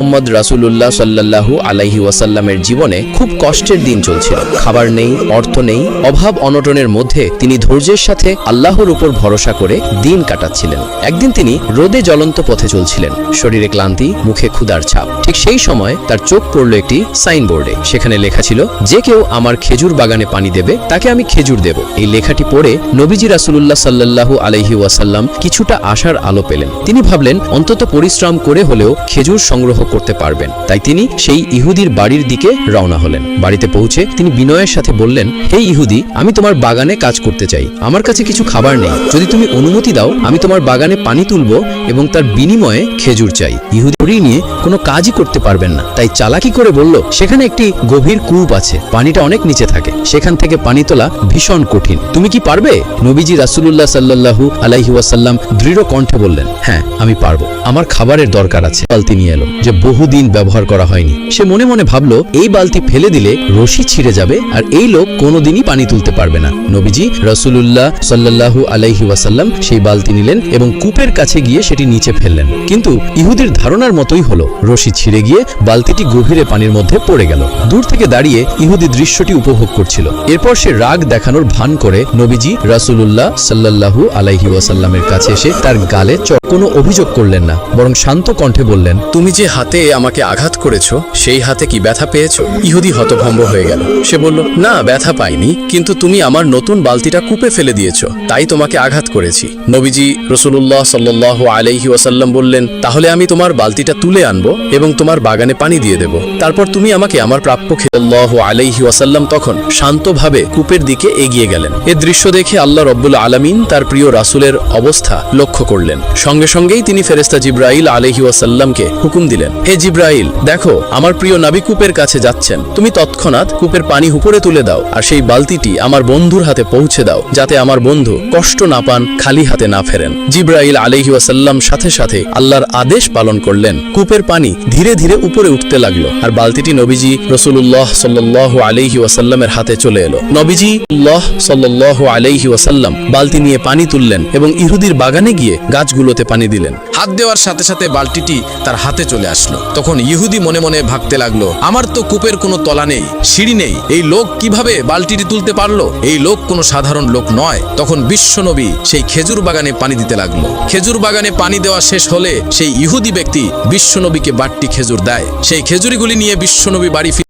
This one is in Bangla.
মুহাম্মদ রাসূলুল্লাহ সাল্লাল্লাহু আলাইহি ওয়াসাল্লামের জীবনে খুব কষ্টের দিন চলছিল। খাবার নেই, অর্থ নেই, অভাব অনটনের মধ্যে তিনি ধৈর্যের সাথে আল্লাহর উপর ভরসা করে দিন কাটাচ্ছিলেন। একদিন তিনি রোদে জ্বলন্ত পথে চলছিলেন, শরীরে ক্লান্তি, মুখে ক্ষুধার ছাপ। ঠিক সেই সময় তার চোখ পড়ল একটি সাইনবোর্ডে। সেখানে লেখা ছিল, যে কেউ আমার খেজুর বাগানে পানি দেবে তাকে আমি খেজুর দেব। এই লেখাটি পড়ে নবীজি রাসূলুল্লাহ সাল্লাল্লাহু আলাইহি ওয়াসাল্লাম কিছুটা আশার আলো পেলেন। তিনি ভাবলেন অন্তত পরিশ্রম করে হলেও খেজুর সংগ্রহ করতে পারবেন। তাই তিনি সেই ইহুদির বাড়ির দিকে রওনা হলেন। বাড়িতে পৌঁছে তিনি বিনয়ের সাথে বললেন, হে ইহুদি, আমি তোমার বাগানে কাজ করতে চাই। আমার কাছে কিছু খাবার নেই। যদি তুমি অনুমতি দাও আমি তোমার বাগানে পানি তুলব এবং তার বিনিময়ে খেজুর চাই। ইহুদি নিয়ে কোনো কাজই করতে পারবেন না, তাই চালাকি করে বলল, সেখানে একটি গভীর কূপ আছে, পানিটা অনেক নিচে থাকে, সেখান থেকে পানি তোলা ভীষণ কঠিন। তুমি কি পারবে? নবীজি রাসূলুল্লাহ সাল্লাল্লাহু আলাইহি ওয়াসাল্লাম দৃঢ় কণ্ঠে বললেন, হ্যাঁ আমি পারবো। আমার খাবারের দরকার আছে। বালতি নিয়ে এলো, যে বহুদিন ব্যবহার করা হয়নি। সে মনে মনে ভাবলো, এই বালতি ফেলে দিলে রশি ছিঁড়ে যাবে আর এই লোক কোনোদিনই পানি তুলতে পারবে না। নবীজি রাসূলুল্লাহ সাল্লাল্লাহু আলাইহি ওয়াসাল্লাম সেই বালতি নিলেন এবং কূপের কাছে গিয়ে সেটি নিচে ফেললেন। কিন্তু ইহুদির ধারণার মতোই হলো, রশি ছিঁড়ে গিয়ে বালতিটি গভীরে পানির মধ্যে পড়ে গেল। দূর থেকে দাঁড়িয়ে ইহুদি দৃশ্যটি উপভোগ করছিল। এরপর সে রাগ দেখানোর ভান করে নবীজি রাসূলুল্লাহ সাল্লাল্লাহু আলাইহি ওয়াসাল্লামের কাছে এসে তার গালে কোনো অভিযোগ করলেন না, বরং শান্ত কণ্ঠে বললেন, তুমি যে হাতে আমাকে আঘাত করেছো সেই হাতে কি ব্যথা পেয়েছো? ইহুদি হতভম্ব হয়ে গেল। সে বলল, না, ব্যথা পাইনি, কিন্তু তুমি আমার নতুন বালতিটা কূপে ফেলে দিয়েছো, তাই তোমাকে আঘাত করেছি। নবীজি রাসূলুল্লাহ সাল্লাল্লাহু আলাইহি ওয়াসাল্লাম বললেন, তাহলে আমি তোমার বালতিটা তুলে আনবো এবং তোমার বাগানে পানি দিয়ে দেব, তারপর তুমি আমাকে আমার প্রাপ্য সাল্লাল্লাহু আলাইহি ওয়াসাল্লাম তখন শান্তভাবে কূপের দিকে এগিয়ে গেলেন। এ দৃশ্য দেখে আল্লাহ রব্বুল আলামিন তার প্রিয় রাসূলের অবস্থা লক্ষ্য করলেন। সঙ্গে সঙ্গেই তিনি ফেরেশতা জিবরাইল আলাইহি ওয়াসাল্লামকে হুকুম দিলেন, হে জিবরাইল, দেখো আমার প্রিয় নবী কূপের কাছে যাচ্ছেন, তুমি তৎক্ষণাৎ কূপের পানি উপরে তুলে দাও আর সেই বালতিটি আমার বন্ধুর হাতে পৌঁছে দাও, যাতে আমার বন্ধু কষ্ট না পান, খালি হাতে না ফেরেন। জিবরাইল আলাইহি ওয়াসাল্লাম সাথে সাথে আল্লাহর আদেশ পালন করলেন। কূপের পানি ধীরে ধীরে উপরে উঠতে লাগলো আর বালতিটি নবীজি রাসূলুল্লাহ সাল্লাল্লাহু আলাইহি ওয়াসাল্লামের হাতে চলে এলো। নবীজি সাল্লাল্লাহু আলাইহি ওয়াসাল্লাম বালতি নিয়ে পানি তুললেন এবং ইহুদির বাগানে গিয়ে গাছগুলোতে পানি দিলেন। হাত দেওয়ার সাথে সাথে বালতিটি তার হাতে চলে আসলো। তখন ইহুদি মনে মনে ভাবতে লাগলো, আমার তো কূপের কোনো তলা নেই, সিঁড়ি নেই, এই লোক কিভাবে বালতিটি তুলতে পারলো? এই লোক কোনো সাধারণ লোক নয়। তখন বিশ্বনবী সেই খেজুর বাগানে পানি দিতে লাগলো। খেজুর বাগানে পানি দেওয়া শেষ হলে সেই ইহুদি ব্যক্তি বিশ্বনবীকে বাট্টি খেজুর দেয়। সেই খেজুরিগুলি নিয়ে বিশ্বনবী বাড়ি